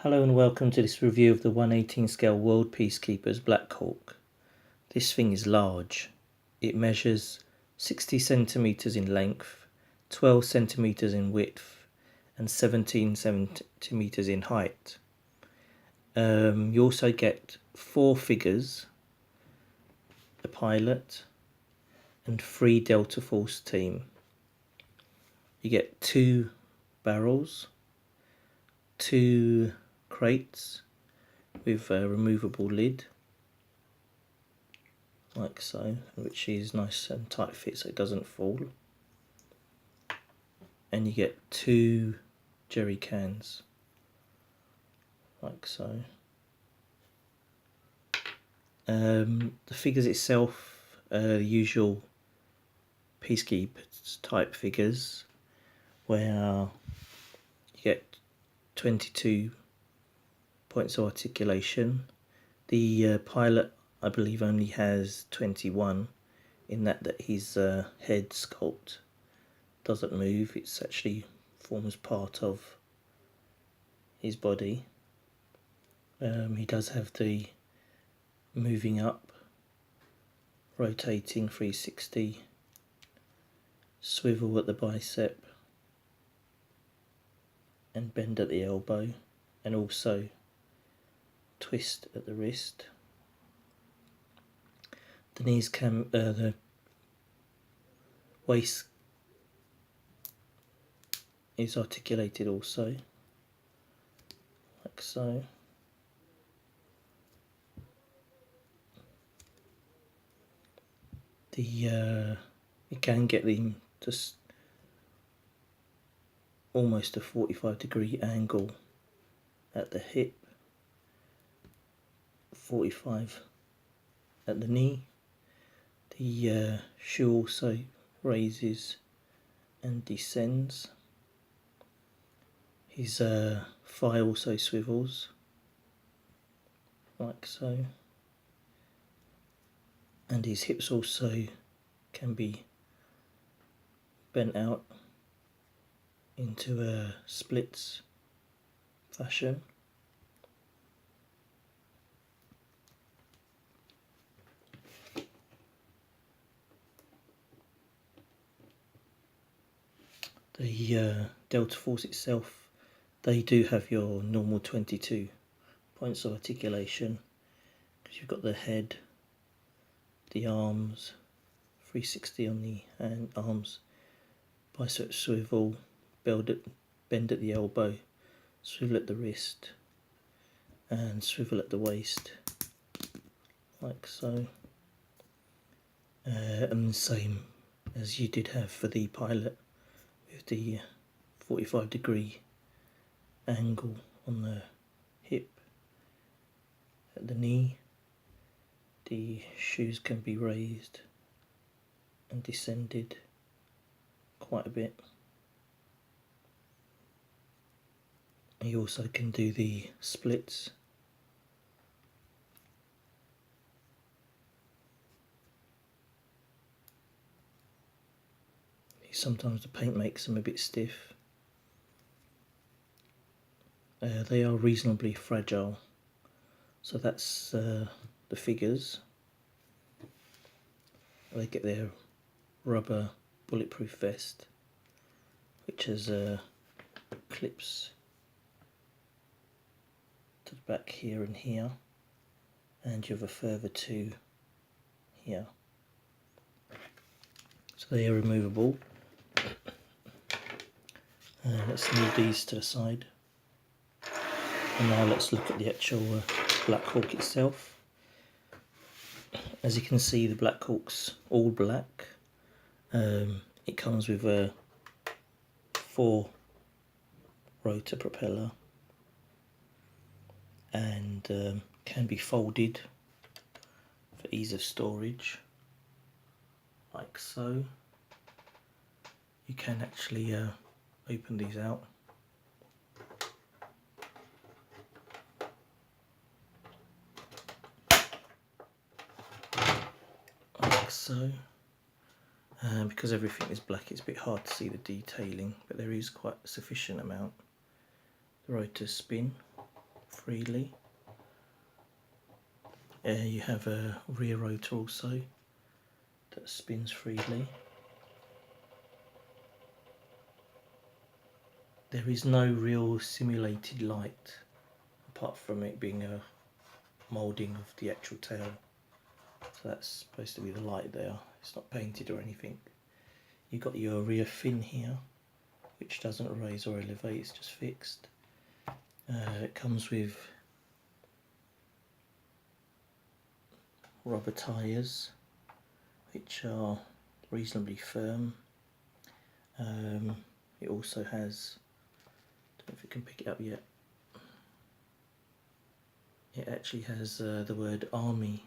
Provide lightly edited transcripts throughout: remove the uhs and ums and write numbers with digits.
Hello and welcome to this review of the 1/18 scale World Peacekeepers Blackhawk. This thing is large. It measures 60 centimeters in length, 12 centimeters in width, and 17 centimeters in height. You also get 4 figures, the pilot, and 3 Delta Force team. You get 2 barrels, 2 crates with a removable lid, like so, which is nice and tight fit so it doesn't fall. And you get 2 jerry cans, like so. The figures itself are the usual Peacekeepers type figures, where you get 22 points of articulation. The pilot, I believe, only has 21, in that his head sculpt doesn't move. It's actually forms part of his body. He does have the moving up, rotating 360, swivel at the bicep and bend at the elbow, and also twist at the wrist. The knees can, the waist is articulated also, like so. You can get them to almost a 45-degree angle at the hip, 45 at the knee. The shoe also raises and descends. His thigh also swivels, like so. And his hips also can be bent out into a splits fashion. The Delta Force itself, they do have your normal 22 points of articulation, because you've got the head, the arms, 360 on the arms, bicep swivel, bend at the elbow, swivel at the wrist, and swivel at the waist, like so. And the same as you did have for the pilot, with the 45-degree angle on the hip. At the knee, the shoes can be raised and descended quite a bit. You also can do the splits. Sometimes the paint makes them a bit stiff. They are reasonably fragile. So that's the figures. They get their rubber bulletproof vest, which has clips to the back here and here, and you have a further 2 here. So they are removable. Let's move these to the side. And now let's look at the actual Blackhawk itself. As you can see, the Blackhawk's all black. It comes with a 4 rotor propeller, and can be folded for ease of storage, like so. You can actually open these out. Like so. Because everything is black, it's a bit hard to see the detailing, but there is quite a sufficient amount. The rotors spin, freely. You have a rear rotor also that spins freely. There is no real simulated light apart from it being a moulding of the actual tail. So that's supposed to be the light there. It's not painted or anything. You've got your rear fin here, which doesn't raise or elevate, it's just fixed. It comes with rubber tyres, which are reasonably firm. It also has, I don't know if you can pick it up yet, it actually has the word Army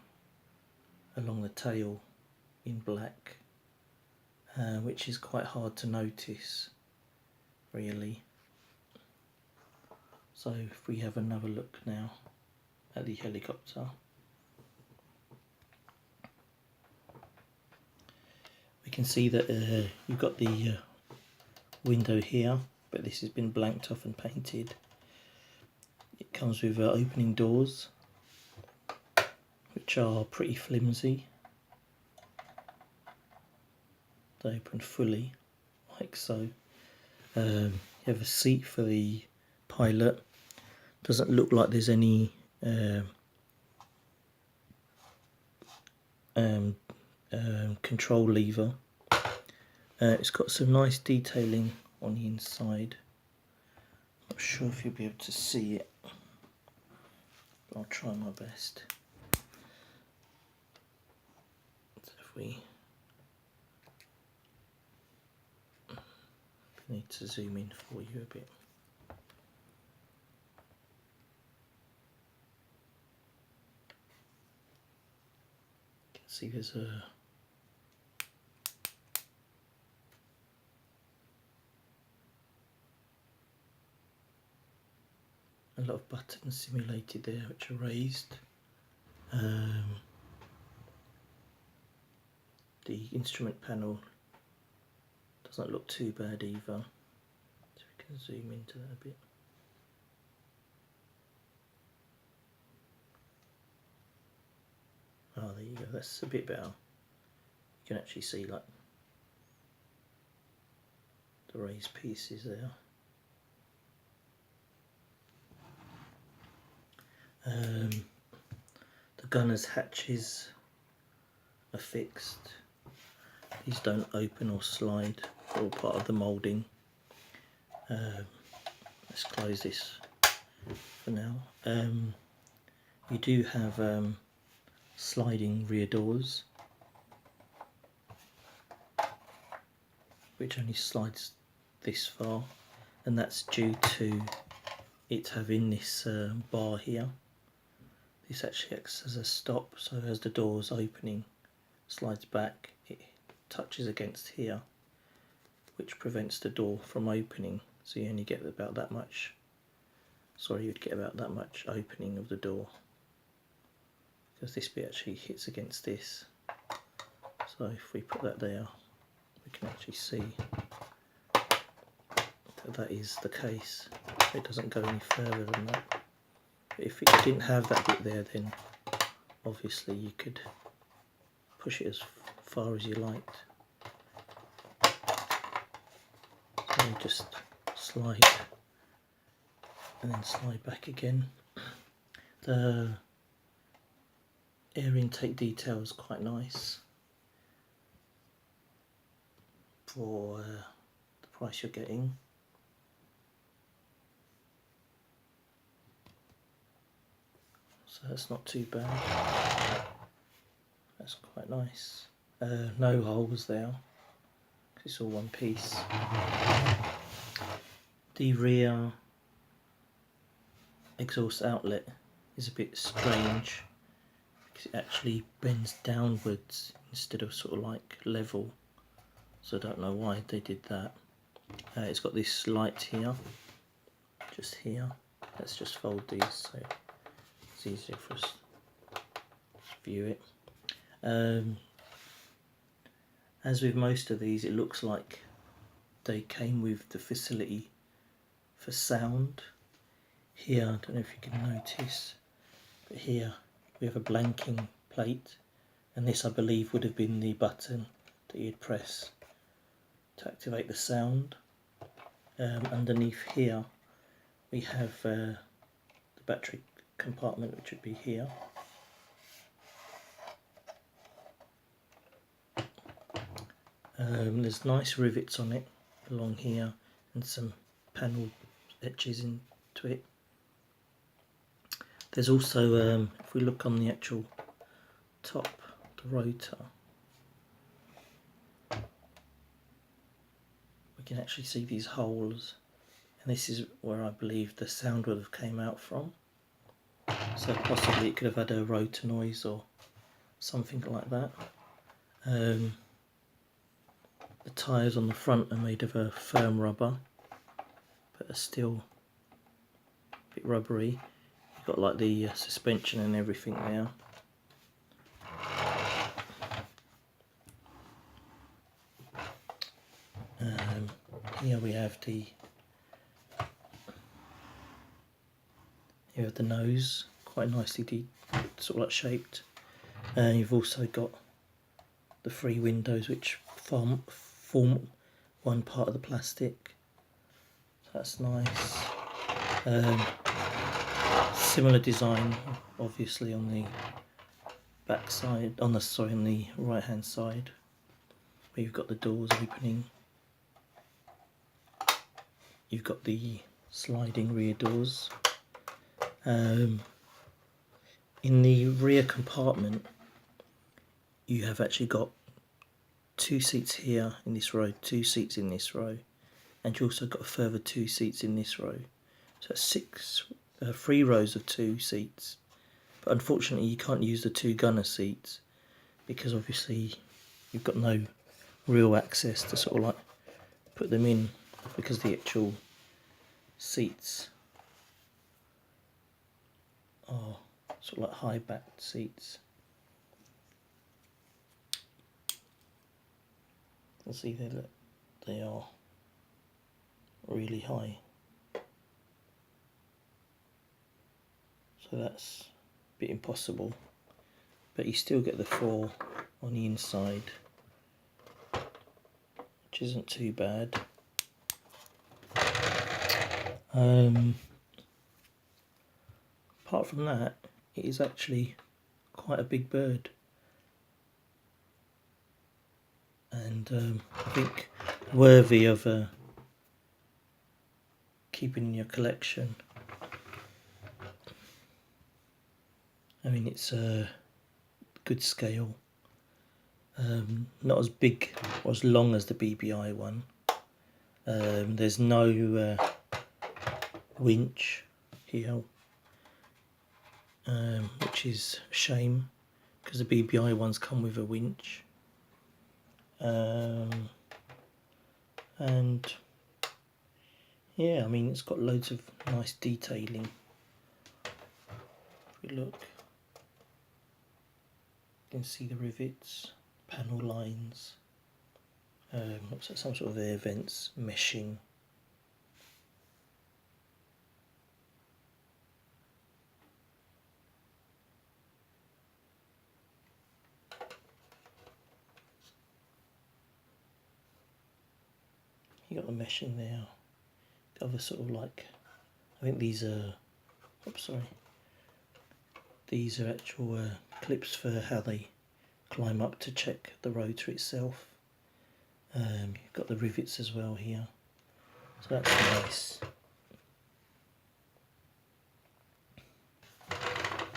along the tail in black, which is quite hard to notice really. So if we have another look now at the helicopter, we can see that you've got the window here, but this has been blanked off and painted. It comes with opening doors, which are pretty flimsy. They open fully, like so. You have a seat for the pilot. Doesn't look like there's any control lever. It's got some nice detailing on the inside. Not sure if you'll be able to see it. I'll try my best. So if we need to zoom in for you a bit. You can see there's a lot of buttons simulated there which are raised. The instrument panel doesn't look too bad either, so we can zoom into that a bit. Oh, there you go, that's a bit better. You can actually see like the raised pieces there. The gunner's hatches are fixed. These don't open or slide, they're all part of the moulding. Let's close this for now. You do have sliding rear doors, which only slides this far, and that's due to it having this bar here. This actually acts as a stop, so as the door's opening, slides back, it touches against here, which prevents the door from opening, so you only get about that much, you'd get about that much opening of the door, because this bit actually hits against this. So if we put that there, we can actually see that that is the case. It doesn't go any further than that. But if it didn't have that bit there, then obviously you could push it as far as you liked. So you just slide and then slide back again. The air intake detail is quite nice for the price you're getting. So that's not too bad. That's quite nice. No holes there. It's all one piece. The rear exhaust outlet is a bit strange because it actually bends downwards instead of sort of like level. So I don't know why they did that. It's got this light here, just here. Let's just fold these so it's easier for us to view it. As with most of these, it looks like they came with the facility for sound. here, I don't know if you can notice, but here we have a blanking plate, and this I believe would have been the button that you'd press to activate the sound. Underneath here we have the battery compartment, which would be here. There's nice rivets on it along here and some panel etches into it. There's also, if we look on the actual top, the rotor, we can actually see these holes, and this is where I believe the sound would have came out from. So possibly it could have had a rotor noise or something like that. The tyres on the front are made of a firm rubber, but are still a bit rubbery. You've got like the suspension and everything there. Here we have the nose, quite nicely sort of like shaped. You've also got the three windows which form one part of the plastic. So that's nice. Similar design, obviously, on the back side, on the right hand side, where you've got the doors opening. You've got the sliding rear doors. In the rear compartment, you have actually got 2 seats here in this row, 2 seats in this row, and you also got a further 2 seats in this row. So that's 3 rows of 2 seats. But unfortunately you can't use the 2 gunner seats because obviously you've got no real access to sort of like put them in, because the actual seats are sort of like high backed seats. You can see that they are really high. So that's a bit impossible, but you still get the 4 on the inside, which isn't too bad. Apart from that, it is actually quite a big bird, and I think worthy of keeping in your collection. I mean, it's a good scale, not as big or as long as the BBI one. There's no winch here, which is a shame, because the BBI ones come with a winch. And yeah, I mean, it's got loads of nice detailing. If we look, you can see the rivets, panel lines, looks like some sort of air vents, meshing. You got the meshing there. The other sort of like, I think these are, oops, sorry. These are actual clips for how they climb up to check the rotor itself. You've got the rivets as well here, so that's nice.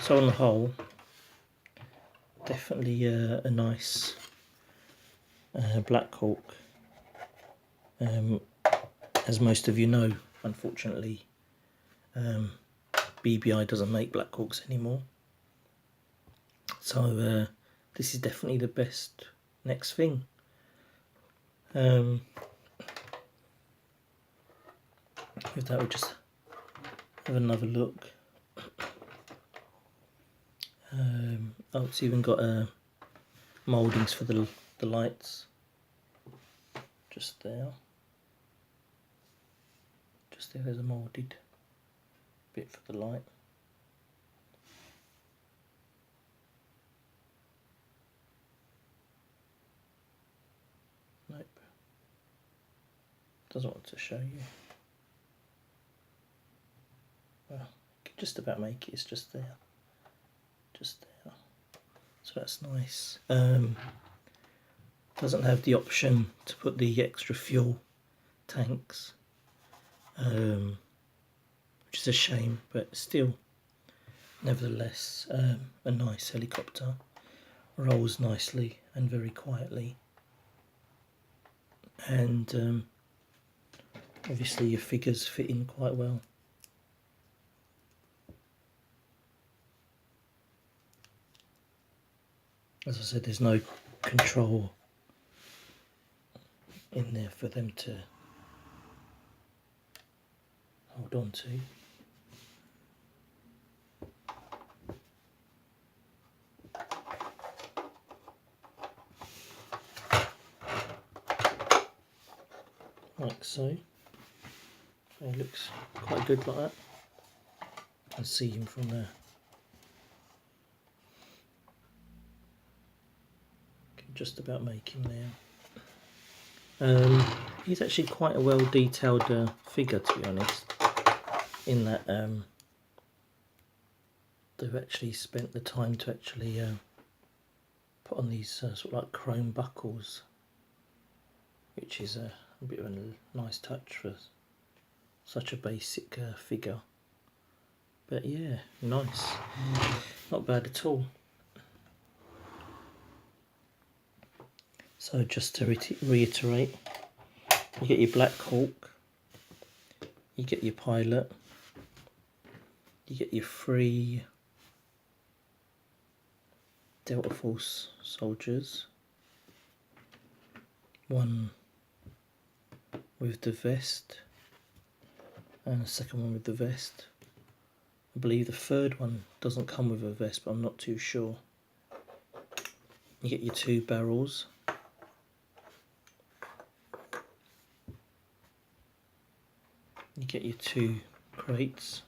So on the whole, definitely a nice Blackhawk. As most of you know, unfortunately, BBI doesn't make Blackhawks anymore. So this is definitely the best next thing. With that, we'll just have another look. Oh, it's even got mouldings for the lights. Just there. Just there, there's a moulded bit for the light. Nope. Doesn't want to show you. Well, I can just about make it. It's just there. Just there. So that's nice. Doesn't have the option to put the extra fuel tanks, which is a shame, but still, nevertheless, a nice helicopter. Rolls nicely and very quietly, and obviously your figures fit in quite well. As I said, there's no control in there for them to hold on to. Like so. It looks quite good like that. I can see him from there. Can just about make him there. He's actually quite a well detailed figure, to be honest, in that they've actually spent the time to actually put on these sort of like chrome buckles, which is a bit of a nice touch for such a basic figure. But yeah, nice, not bad at all. So just to reiterate, you get your Blackhawk, you get your pilot, you get your 3 Delta Force soldiers, 1 with the vest and a second one with the vest. I believe the third one doesn't come with a vest, but I'm not too sure. You get your 2 barrels. You get your 2 crates.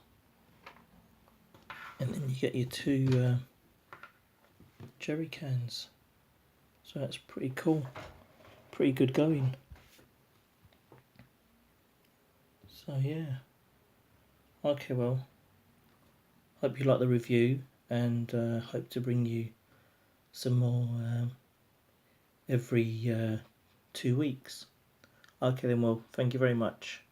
And then you get your 2 jerry cans. So that's pretty cool. Pretty good going. So yeah. Okay, well, hope you like the review, and hope to bring you some more every 2 weeks. Okay then, well, thank you very much.